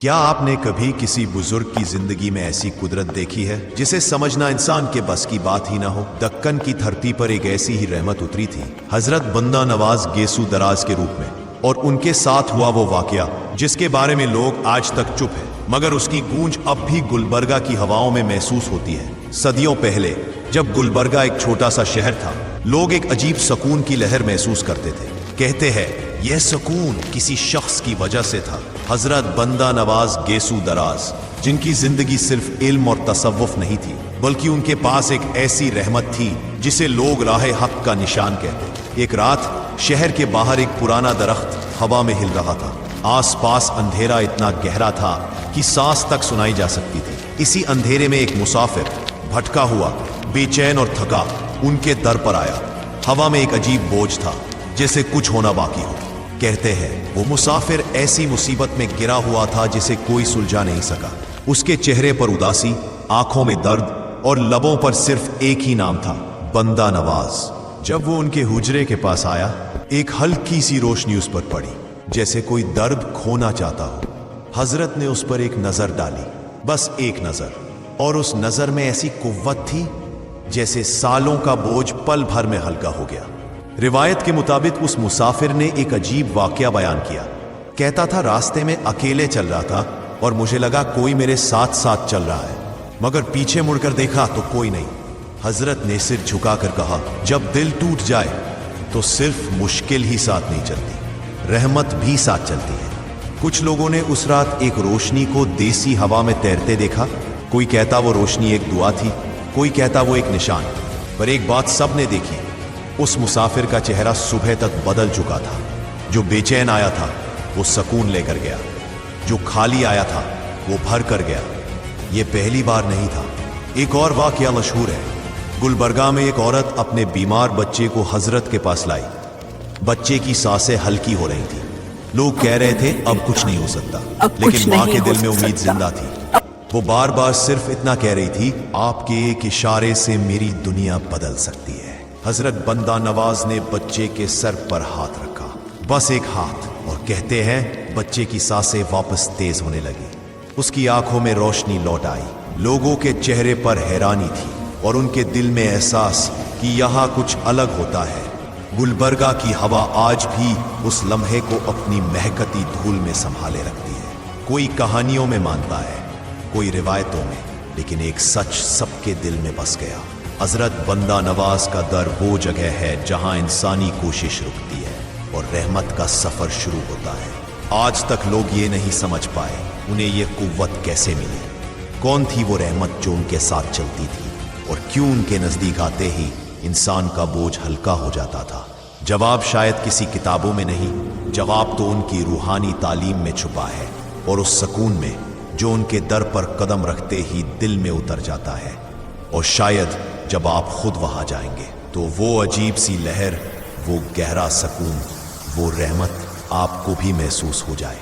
کیا آپ نے کبھی کسی بزرگ کی زندگی میں ایسی قدرت دیکھی ہے جسے سمجھنا انسان کے بس کی بات ہی نہ ہو؟ دکن کی دھرتی پر ایک ایسی ہی رحمت اتری تھی، حضرت بندہ نواز گیسو دراز کے روپ میں، اور ان کے ساتھ ہوا وہ واقعہ جس کے بارے میں لوگ آج تک چپ ہیں، مگر اس کی گونج اب بھی گلبرگہ کی ہواؤں میں محسوس ہوتی ہے۔ صدیوں پہلے جب گلبرگہ ایک چھوٹا سا شہر تھا، لوگ ایک عجیب سکون کی لہر محسوس کرتے تھے۔ کہتے ہیں یہ سکون کسی شخص کی وجہ سے تھا، حضرت بندہ نواز گیسو دراز، جن کی زندگی صرف علم اور تصوف نہیں تھی بلکہ ان کے پاس ایک ایسی رحمت تھی جسے لوگ راہ حق کا نشان کہتے۔ ایک رات شہر کے باہر ایک پرانا درخت ہوا میں ہل رہا تھا، آس پاس اندھیرا اتنا گہرا تھا کہ سانس تک سنائی جا سکتی تھی۔ اسی اندھیرے میں ایک مسافر بھٹکا ہوا، بے چین اور تھکا ان کے در پر آیا۔ ہوا میں ایک عجیب بوجھ تھا جیسے کچھ ہونا باقی ہو۔ کہتے ہیں وہ مسافر ایسی مصیبت میں گرا ہوا تھا جسے کوئی سلجھا نہیں سکا۔ اس کے چہرے پر اداسی، آنکھوں میں درد اور لبوں پر صرف ایک ہی نام تھا، بندہ نواز۔ جب وہ ان کے حجرے کے پاس آیا، ایک ہلکی سی روشنی اس پر پڑی، جیسے کوئی درد کھونا چاہتا ہو۔ حضرت نے اس پر ایک نظر ڈالی، بس ایک نظر، اور اس نظر میں ایسی قوت تھی جیسے سالوں کا بوجھ پل بھر میں ہلکا ہو گیا۔ روایت کے مطابق اس مسافر نے ایک عجیب واقعہ بیان کیا۔ کہتا تھا راستے میں اکیلے چل رہا تھا اور مجھے لگا کوئی میرے ساتھ ساتھ چل رہا ہے، مگر پیچھے مڑ کر دیکھا تو کوئی نہیں۔ حضرت نے سر جھکا کر کہا، جب دل ٹوٹ جائے تو صرف مشکل ہی ساتھ نہیں چلتی، رحمت بھی ساتھ چلتی ہے۔ کچھ لوگوں نے اس رات ایک روشنی کو دیسی ہوا میں تیرتے دیکھا۔ کوئی کہتا وہ روشنی ایک دعا تھی، کوئی کہتا وہ ایک نشان، پر ایک بات سب نے دیکھی، اس مسافر کا چہرہ صبح تک بدل چکا تھا۔ جو بے چین آیا تھا وہ سکون لے کر گیا، جو خالی آیا تھا وہ بھر کر گیا۔ یہ پہلی بار نہیں تھا۔ ایک اور واقعہ مشہور ہے۔ گلبرگہ میں ایک عورت اپنے بیمار بچے کو حضرت کے پاس لائی۔ بچے کی سانسیں ہلکی ہو رہی تھیں۔ لوگ کہہ رہے تھے اب کچھ نہیں ہو سکتا، لیکن ماں کے دل میں امید زندہ تھی۔ وہ بار بار صرف اتنا کہہ رہی تھی، آپ کے ایک اشارے سے میری دنیا بدل سکتی ہے۔ حضرت بندہ نواز نے بچے کے سر پر ہاتھ رکھا، بس ایک ہاتھ، اور کہتے ہیں بچے کی سانسیں واپس تیز ہونے لگی۔ اس کی آنکھوں میں روشنی لوٹ آئی۔ لوگوں کے چہرے پر حیرانی تھی اور ان کے دل میں احساس کہ یہاں کچھ الگ ہوتا ہے۔ گلبرگہ کی ہوا آج بھی اس لمحے کو اپنی مہکتی دھول میں سنبھالے رکھتی ہے۔ کوئی کہانیوں میں مانتا ہے، کوئی روایتوں میں، لیکن ایک سچ سب کے دل میں بس گیا۔ حضرت بندہ نواز کا در وہ جگہ ہے جہاں انسانی کوشش رکتی ہے اور رحمت کا سفر شروع ہوتا ہے۔ آج تک لوگ یہ نہیں سمجھ پائے انہیں یہ قوت کیسے ملی، کون تھی وہ رحمت جو ان کے ساتھ چلتی تھی، اور کیوں ان کے نزدیک آتے ہی انسان کا بوجھ ہلکا ہو جاتا تھا۔ جواب شاید کسی کتابوں میں نہیں، جواب تو ان کی روحانی تعلیم میں چھپا ہے، اور اس سکون میں جو ان کے در پر قدم رکھتے ہی دل میں اتر جاتا ہے۔ اور شاید جب آپ خود وہاں جائیں گے تو وہ عجیب سی لہر، وہ گہرا سکون، وہ رحمت آپ کو بھی محسوس ہو جائے۔